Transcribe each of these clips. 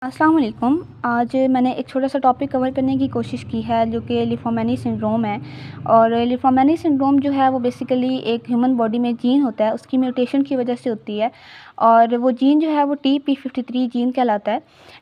अस्सलाम वालेकुम। आज मैंने एक छोटा-सा टॉपिक कवर करने की कोशिश की है जो कि लिफोमेनी सिंड्रोम है। और लिफोमेनी सिंड्रोम जो है वो बेसिकली एक ह्यूमन बॉडी में जीन होता है, उसकी म्यूटेशन की वजह से होती है। और वो जीन जो है वो TP53 जीन कहलाता है।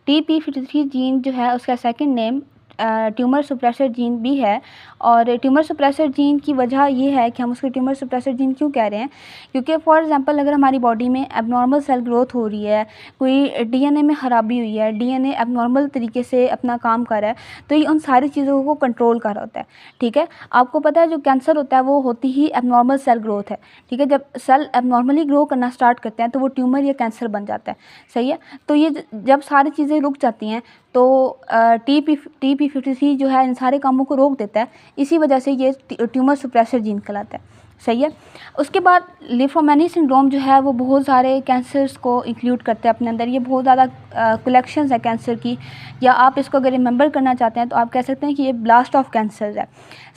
TP53 जीन जो है उसका second name tumour suppressor gene भी है। और ट्यूमर सुप्रेसर जीन की वजह ये है कि हम उसको ट्यूमर सुप्रेसर जीन क्यों कह रहे हैं, क्योंकि फॉर एग्जांपल अगर हमारी बॉडी में एबनॉर्मल सेल ग्रोथ हो रही है, कोई डीएनए में ख़राबी हुई है, डीएनए एबनॉर्मल तरीके से अपना काम कर रहा है, तो ये उन सारी चीज़ों को कंट्रोल कर रहा होता है। ठीक है, आपको पता है जो कैंसर होता है वो होती ही एबनॉर्मल सेल ग्रोथ है। ठीक है, जब सेल एबनॉर्मली ग्रो करना स्टार्ट करते हैं तो वो ट्यूमर या कैंसर बन जाता है। सही है, तो ये जब सारी चीज़ें रुक जाती हैं तो TP53 जो है इन सारे कामों को रोक देता है। इसी वजह से ये ट्यूमर सुप्रेसर जीन कहलाता है। सही है, उसके बाद लिफोमेनी सिंड्रोम जो है वो बहुत सारे कैंसर्स को इंक्लूड करते हैं अपने अंदर। ये बहुत ज़्यादा कलेक्शंस है कैंसर की, या आप इसको अगर रिमेंबर करना चाहते हैं तो आप कह सकते हैं कि ये ब्लास्ट ऑफ कैंसर है।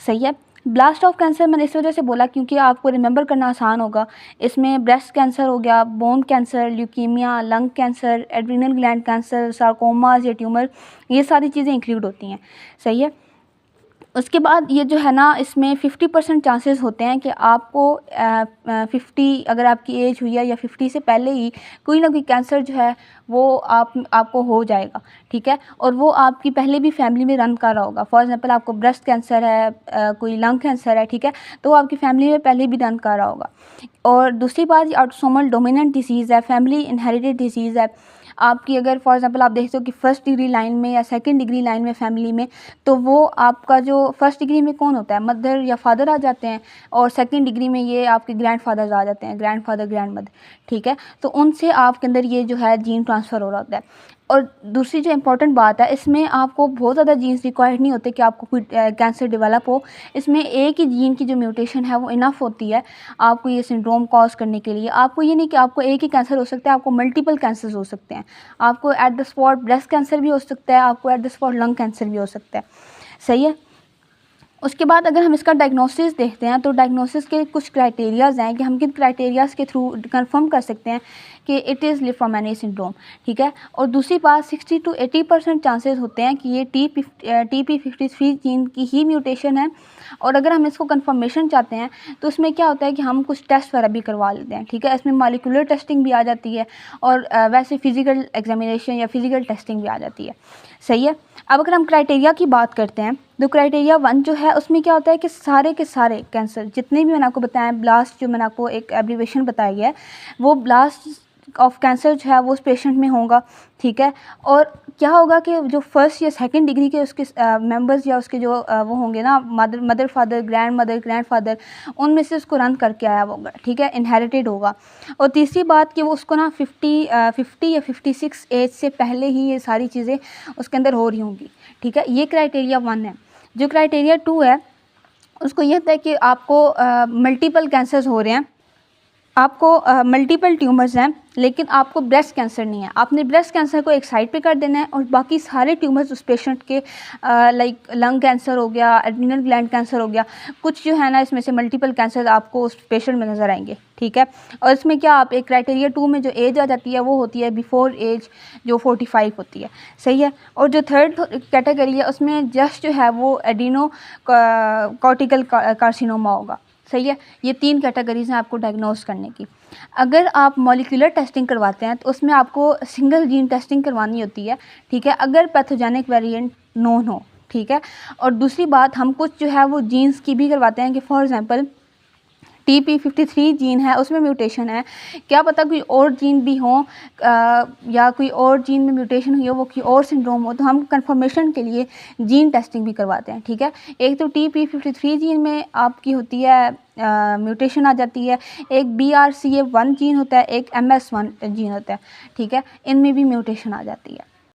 सही है, ब्लास्ट ऑफ कैंसर मैंने इस वजह से बोला क्योंकि आपको रिमेंबर करना आसान होगा। इसमें ब्रेस्ट कैंसर हो गया, bone cancer, leukaemia, lung cancer, adrenal gland cancer, sarcomas या ट्यूमर, ये सारी चीज़ें इंक्लूड होती हैं। सही है, उसके बाद ये जो है ना, इसमें 50% चांसेस होते हैं कि आपको 50 अगर आपकी एज हुई है या 50 से पहले ही कोई ना कोई कैंसर जो है वो आपको हो जाएगा। ठीक है, और वो आपकी पहले भी फैमिली में रन कर रहा होगा। फॉर एग्जांपल आपको ब्रेस्ट कैंसर है, कोई लंग कैंसर है, ठीक है, तो वो आपकी फैमिली में पहले भी रन कर रहा होगा। और दूसरी बात, ये ऑटोसोमल डोमिनेंट डिसीज़ है, फैमिली इनहेरिटेड डिसीज़ है। आपकी अगर फॉर एग्जांपल आप देखते हो कि फर्स्ट डिग्री लाइन में या सेकंड डिग्री लाइन में फैमिली में, तो वो आपका जो फर्स्ट डिग्री में कौन होता है, मदर या फादर आ जाते हैं, और सेकंड डिग्री में ये आपके ग्रैंडफादर्स आ जाते हैं, ग्रैंडफादर ग्रैंड मदर। ठीक है, तो उनसे आपके अंदर ये जो है जीन ट्रांसफ़र हो रहा होता है। और दूसरी जो इम्पोर्टेंट बात है, इसमें आपको बहुत ज़्यादा जीन्स रिक्वायर्ड नहीं होते कि आपको कोई कैंसर डेवलप हो। इसमें एक ही जीन की जो म्यूटेशन है वो इनफ होती है आपको ये सिंड्रोम कॉज करने के लिए। आपको ये नहीं कि आपको एक ही कैंसर हो सकता है, आपको मल्टीपल कैंसर्स हो सकते हैं। आपको at the spot breast cancer भी हो सकता है, आपको at the spot lung cancer भी हो सकता है। सही है, उसके बाद अगर हम इसका डायग्नोसिस देखते हैं तो डायग्नोसिस के कुछ क्राइटेरियाज़ हैं कि हम किन क्राइटेरियाज़ के थ्रू कंफर्म कर सकते हैं कि इट इज़ लिफोमेनी सिंड्रोम। ठीक है, और दूसरी बात, 60 to 80% चांसेस होते हैं कि ये TP53 जीन की ही म्यूटेशन है। और अगर हम इसको कंफर्मेशन चाहते हैं तो उसमें क्या होता है कि हम कुछ टेस्ट वगैरह भी करवा लेते हैं। ठीक है, इसमें मॉलिक्यूलर टेस्टिंग भी आ जाती है, और वैसे फिजिकल एग्जामिनेशन या फिजिकल टेस्टिंग भी आ जाती है। सही है, अब अगर हम क्राइटेरिया की बात करते हैं तो क्राइटेरिया 1 जो है उसमें क्या होता है कि सारे के सारे कैंसर जितने भी मैंने आपको बताया, ब्लास्ट जो मैंने आपको एक एब्रीवेशन बताई है, वो ब्लास्ट ऑफ कैंसर जो है वो उस पेशेंट में होगा। ठीक है, और क्या होगा कि जो फर्स्ट या सेकंड डिग्री के उसके मेंबर्स या उसके जो वो होंगे ना, मदर फादर, ग्रैंडफादर, उनमें से उसको रन करके आया होगा। ठीक है, इनहेरिटेड होगा। और तीसरी बात कि वो उसको ना 50 या 56 एज से पहले ही ये सारी चीज़ें उसके अंदर हो रही होंगी। ठीक है, ये क्राइटेरिया 1 है। जो क्राइटेरिया 2 है उसको ये होता है कि आपको मल्टीपल कैंसर्स हो रहे हैं, आपको मल्टीपल ट्यूमर्स हैं, लेकिन आपको ब्रेस्ट कैंसर नहीं है। आपने ब्रेस्ट कैंसर को एक साइड पे कर देना है और बाकी सारे ट्यूमर्स उस पेशेंट के लाइक लंग कैंसर हो गया, एड्रीनल ग्लैंड कैंसर हो गया, कुछ जो है ना इसमें से मल्टीपल कैंसर आपको उस पेशेंट में नज़र आएंगे। ठीक है, और इसमें क्या आप एक क्राइटेरिया 2 में जो एज आ जाती है वो होती है बिफोर एज जो 45 होती है। सही है, और जो थर्ड कैटेगरी है उसमें जस्ट जो है वो एडिनो कॉर्टिकल कार्सिनोमा होगा। सही है, ये 3 कैटेगरीज़ हैं आपको डायग्नोस करने की। अगर आप मॉलिक्यूलर टेस्टिंग करवाते हैं तो उसमें आपको सिंगल जीन टेस्टिंग करवानी होती है। ठीक है, अगर पैथोजेनिक वेरिएंट नोन हो। ठीक है, और दूसरी बात, हम कुछ जो है वो जीन्स की भी करवाते हैं कि फॉर एग्जांपल TP53 जीन है उसमें म्यूटेशन है, क्या पता कोई और जीन भी हो या कोई और जीन में म्यूटेशन हुई हो, वो कोई और सिंड्रोम हो, तो हम कंफर्मेशन के लिए जीन टेस्टिंग भी करवाते हैं। ठीक है, एक तो TP53 जीन में आपकी होती है म्यूटेशन आ जाती है, एक BRCA1 जीन होता है, एक MS1 जीन होता है। ठीक है, इनमें भी म्यूटेशन आ जाती है।